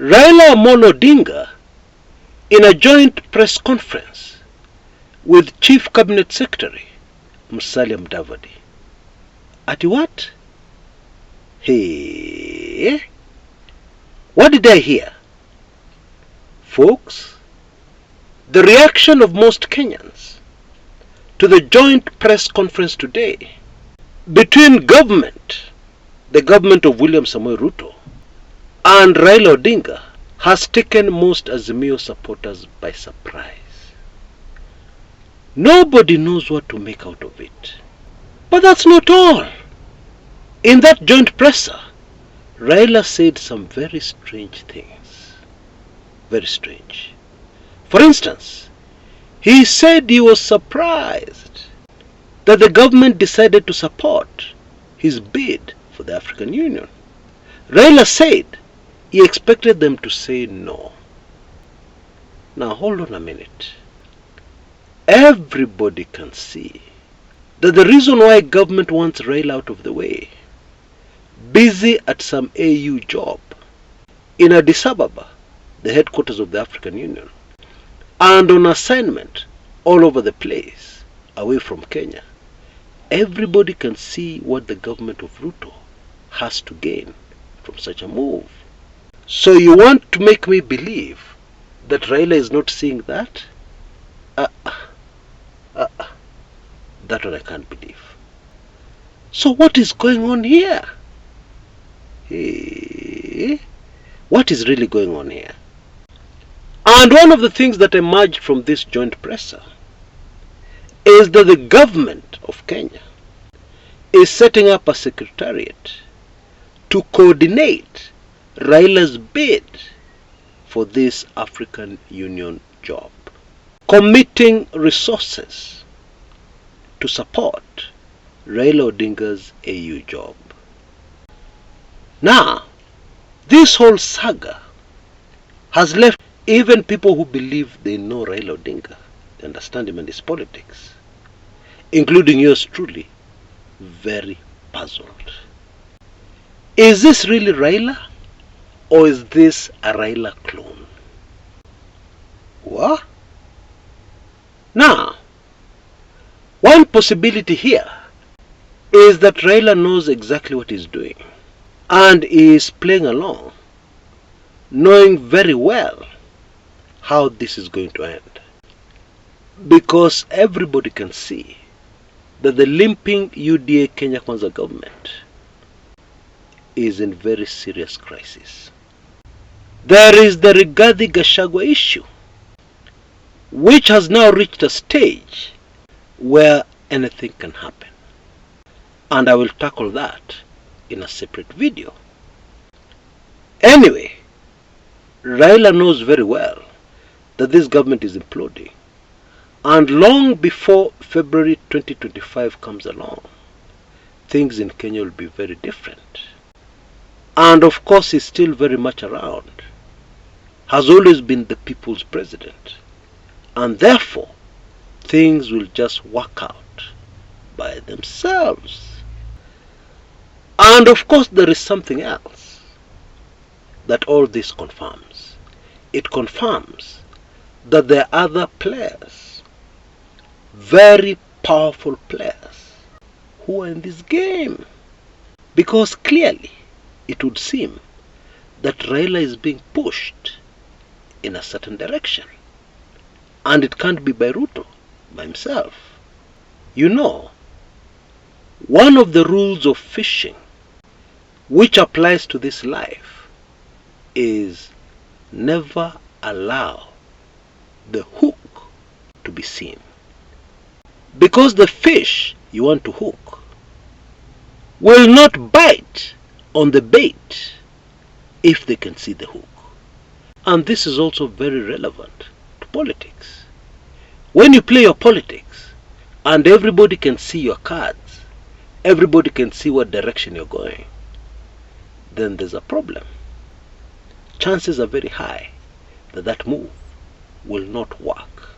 Raila Odinga, in a joint press conference with Chief Cabinet Secretary Musalia Mudavadi. Ati what? Hey, what did I hear? Folks, the reaction of most Kenyans to the joint press conference today between the government of William Samoei Ruto and Raila Odinga has taken most Azimio supporters by surprise. Nobody knows what to make out of it. But that's not all. In that joint presser, Raila said some very strange things. Very strange. For instance, he said he was surprised that the government decided to support his bid for the African Union. Raila said he expected them to say no. Now hold on a minute. Everybody can see that the reason why government wants Raila out of the way, busy at some AU job in Addis Ababa, the headquarters of the African Union, and on assignment all over the place, away from Kenya, everybody can see what the government of Ruto has to gain from such a move. So you want to make me believe that Raila is not seeing that? That one I can't believe. So what is going on here? Hey, what is really going on here? And one of the things that emerged from this joint presser is that the government of Kenya is setting up a secretariat to coordinate Raila's bid for this African Union job, committing resources to support Raila Odinga's AU job. Now, this whole saga has left even people who believe they know Raila Odinga, they understand him and his politics, including yours truly, very puzzled. Is this really Raila? Or is this a Raila clone? What? Now, one possibility here is that Raila knows exactly what he's doing and is playing along, knowing very well how this is going to end. Because everybody can see that the limping UDA Kenya Kwanza government is in very serious crisis. There is the Rigathi Gachagua issue, which has now reached a stage where anything can happen. And I will tackle that in a separate video. Anyway, Raila knows very well that this government is imploding. And long before February 2025 comes along, things in Kenya will be very different. And of course, he's still very much around, has always been the people's president. And therefore, things will just work out by themselves. And of course, there is something else that all this confirms. It confirms that there are other players, very powerful players, who are in this game. Because clearly, it would seem that Raila is being pushed in a certain direction. And it can't be by Ruto, by himself. You know, one of the rules of fishing which applies to this life is never allow the hook to be seen. Because the fish you want to hook will not bite on the bait if they can see the hook. And this is also very relevant to politics. When you play your politics and everybody can see your cards, everybody can see what direction you're going, then there's a problem. Chances are very high that that move will not work.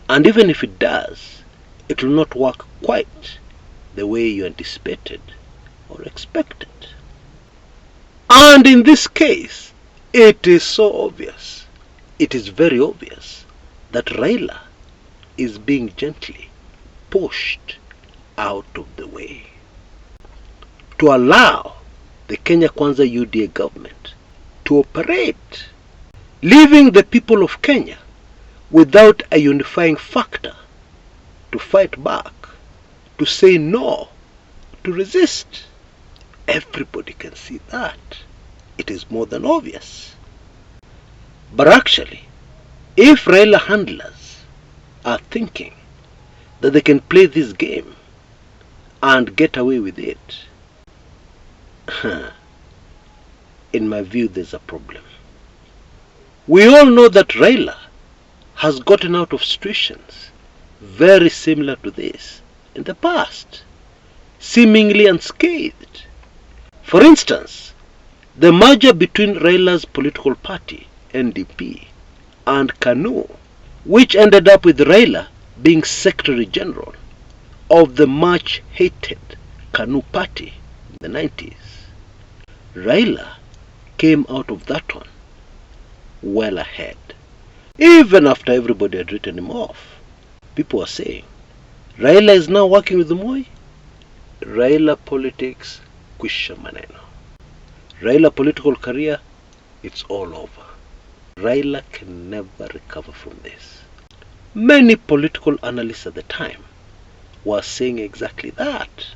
And even if it does, it will not work quite the way you anticipated or expected. And in this case, It is so obvious, it is very obvious that Raila is being gently pushed out of the way to allow the Kenya Kwanza UDA government to operate, leaving the people of Kenya without a unifying factor to fight back, to say no, to resist. Everybody can see that. It is more than obvious. But actually, if Raila handlers are thinking that they can play this game and get away with it, in my view, there's a problem. We all know that Raila has gotten out of situations very similar to this in the past, seemingly unscathed. For instance, the merger between Raila's political party, NDP, and KANU, which ended up with Raila being Secretary General of the much hated KANU party in the 90s. Raila came out of that one well ahead. Even after everybody had written him off, people were saying, Raila is now working with Moi. Raila politics, kwisha maneno. Raila political career, it's all over. Raila can never recover from this. Many political analysts at the time were saying exactly that,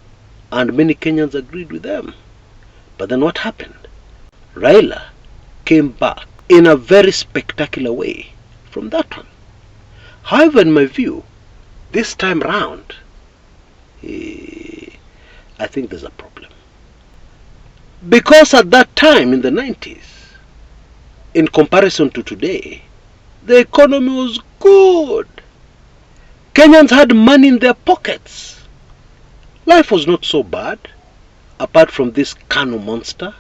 and many Kenyans agreed with them. But then what happened? Raila came back in a very spectacular way from that one. However, in my view, this time round, I think there's a problem. Because at that time in the 90s, in comparison to today, the economy was good. Kenyans had money in their pockets. Life was not so bad, apart from this KANU monster,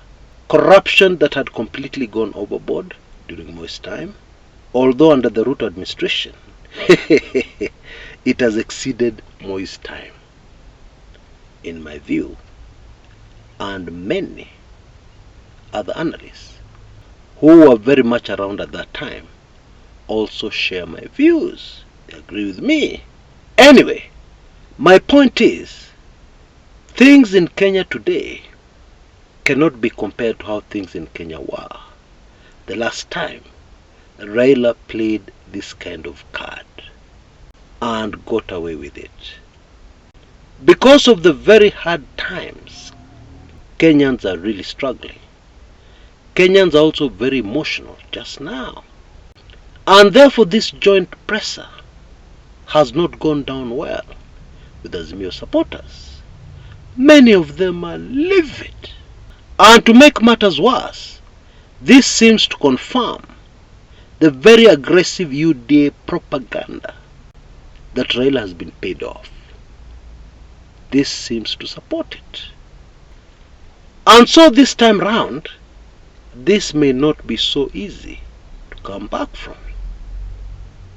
corruption that had completely gone overboard during Moi's time, although under the Ruto administration, it has exceeded Moi's time. In my view, and many other analysts who were very much around at that time also share my views. They agree with me. Anyway, my point is, things in Kenya today cannot be compared to how things in Kenya were the last time Raila played this kind of card and got away with it. Because of the very hard times, Kenyans are really struggling. Kenyans are also very emotional just now. And therefore this joint presser has not gone down well with Azimio supporters. Many of them are livid. And to make matters worse, this seems to confirm the very aggressive UDA propaganda that Raila has been paid off. This seems to support it. And so this time round, this may not be so easy to come back from.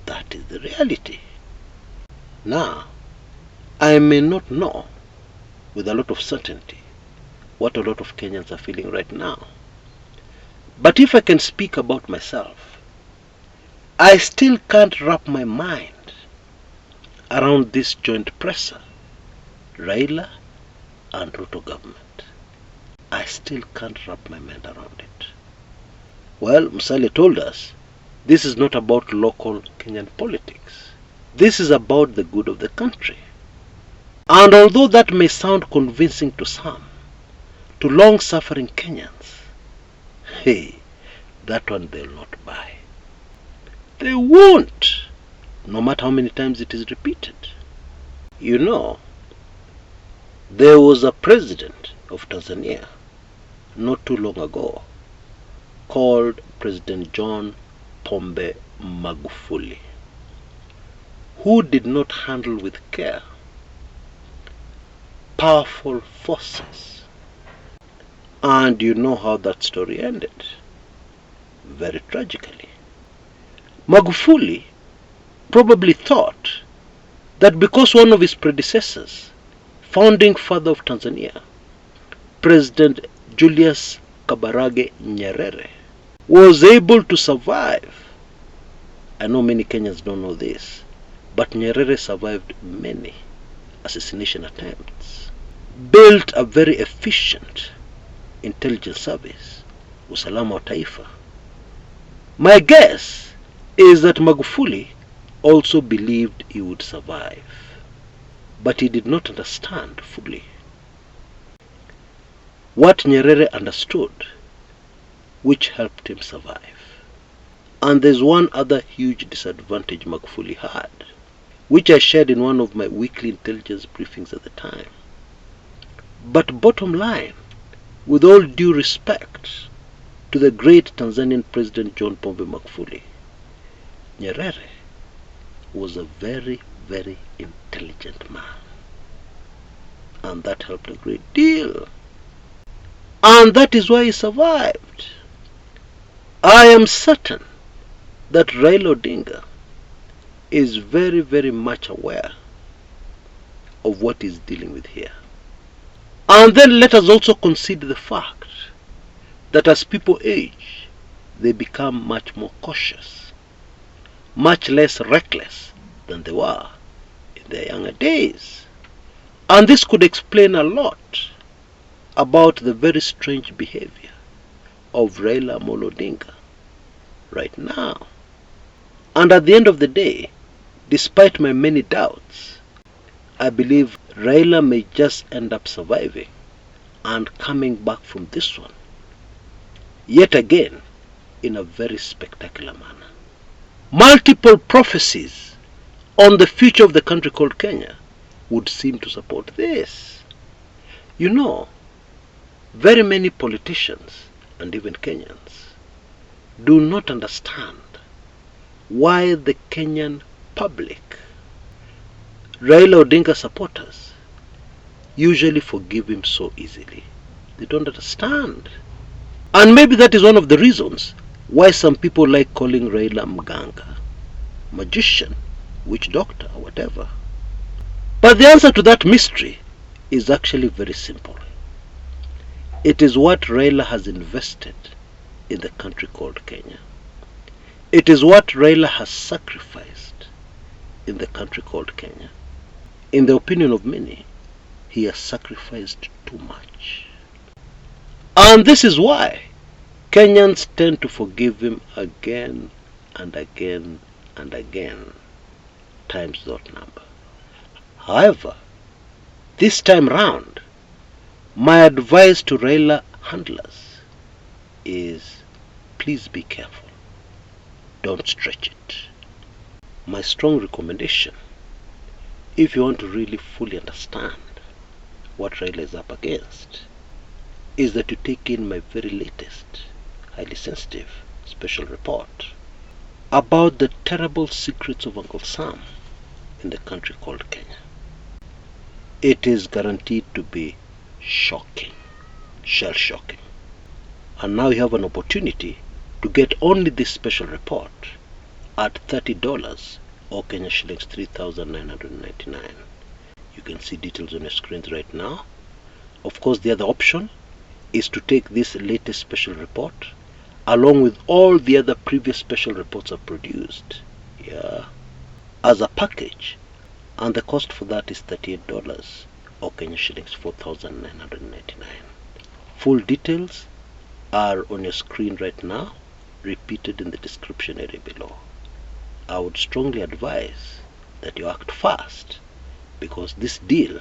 That is the reality. Now, I may not know with a lot of certainty what a lot of Kenyans are feeling right now. But if I can speak about myself, I still can't wrap my mind around this joint presser, Raila and Ruto government. I still can't wrap my mind around it. Well, Musalia told us this is not about local Kenyan politics. This is about the good of the country. And although that may sound convincing to some, to long-suffering Kenyans, hey, that one they'll not buy. They won't, no matter how many times it is repeated. You know, there was a president of Tanzania not too long ago called President John Pombe Magufuli, who did not handle with care powerful forces. And you know how that story ended. Very tragically. Magufuli probably thought that because one of his predecessors, founding father of Tanzania, President Julius Kabarage Nyerere, was able to survive. I know many Kenyans don't know this, but Nyerere survived many assassination attempts, built a very efficient intelligence service, usalama wa taifa. My guess is that Magufuli also believed he would survive, but he did not understand fully what Nyerere understood, which helped him survive. And there's one other huge disadvantage Magufuli had, which I shared in one of my weekly intelligence briefings at the time. But bottom line, with all due respect to the great Tanzanian President John Pombe Magufuli, Nyerere was a very, very intelligent man. And that helped a great deal. And that is why he survived. I am certain that Raila Odinga is very, very much aware of what he's dealing with here. And then let us also consider the fact that as people age, they become much more cautious, much less reckless than they were in their younger days. And this could explain a lot about the very strange behavior of Raila Odinga right now. And at the end of the day, despite my many doubts, I believe Raila may just end up surviving and coming back from this one yet again in a very spectacular manner. Multiple prophecies on the future of the country called Kenya would seem to support this. You know, very many politicians and even Kenyans do not understand why the Kenyan public, Raila Odinga supporters, usually forgive him so easily. They don't understand. And maybe that is one of the reasons why some people like calling Raila Mganga, magician, witch doctor, or whatever. But the answer to that mystery is actually very simple. It is what Raila has invested in the country called Kenya. It is what Raila has sacrificed in the country called Kenya. In the opinion of many, he has sacrificed too much. And this is why Kenyans tend to forgive him again and again and again, times that number. However, this time round, my advice to Raila handlers is please be careful. Don't stretch it. My strong recommendation, if you want to really fully understand what Raila is up against, is that you take in my very latest, highly sensitive special report about the terrible secrets of Uncle Sam in the country called Kenya. It is guaranteed to be shocking, shell-shocking. And now you have an opportunity to get only this special report at $30 or Kenya shillings 3,999. You can see details on your screens right now. Of course, the other option is to take this latest special report along with all the other previous special reports I've produced, as a package, and the cost for that is $38 or Kenya shillings 4,999. Full details are on your screen right now, repeated in the description area below. I would strongly advise that you act fast, because this deal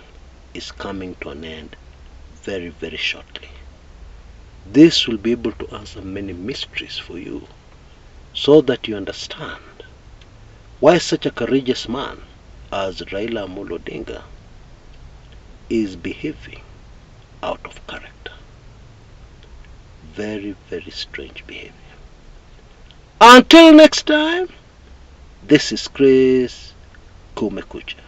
is coming to an end very, very shortly. This will be able to answer many mysteries for you, so that you understand why such a courageous man as Raila Odinga is behaving out of character. Very, very strange behavior. Until next time, this is Chris Kumekucha.